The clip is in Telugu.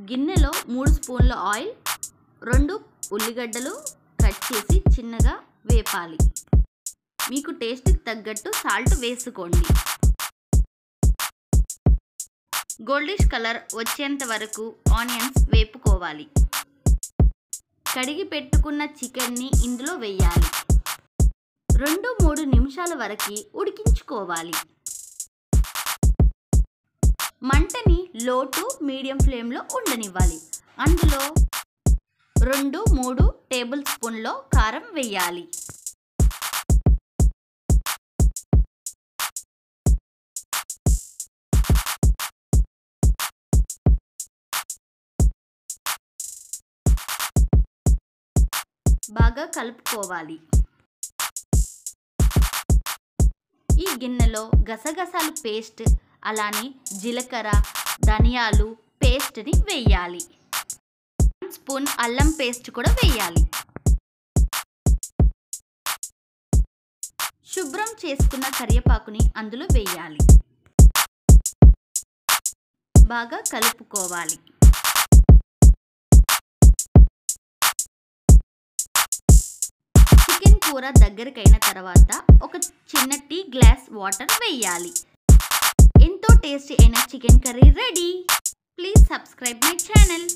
గిన్నెలో 3 స్పూన్ల ఆయిల్, 2 ఉల్లిగడ్డలు కట్ చేసి చిన్నగా వేపాలి. మీకు టేస్ట్కి తగ్గట్టు సాల్ట్ వేసుకోండి. గోల్డిష్ కలర్ వచ్చేంత వరకు ఆనియన్స్ వేపుకోవాలి. కడిగి పెట్టుకున్న చికెన్ని ఇందులో వేయాలి. 2-3 నిమిషాల వరకు ఉడికించుకోవాలి. మంటని లో టు మీడియం ఫ్లేమ్లో ఉండనివ్వాలి. అందులో 2-3 టేబుల్ స్పూన్ల కారం వేయాలి. బాగా కలుపుకోవాలి. ఈ గిన్నెలో గసగసాలు పేస్ట్, అలానే జీలకర్ర, ధనియాలు పేస్ట్ని వేయాలి. 1 స్పూన్ అల్లం పేస్ట్ కూడా వేయాలి. శుభ్రం చేసుకున్న కరివేపాకుని అందులో వేయాలి. బాగా కలుపుకోవాలి. చికెన్ కూర దగ్గరకైన తర్వాత ఒక చిన్న టీ గ్లాస్ వాటర్ వేయాలి. ఎంతో టేస్టీ అయిన chicken curry ready. Please subscribe my channel.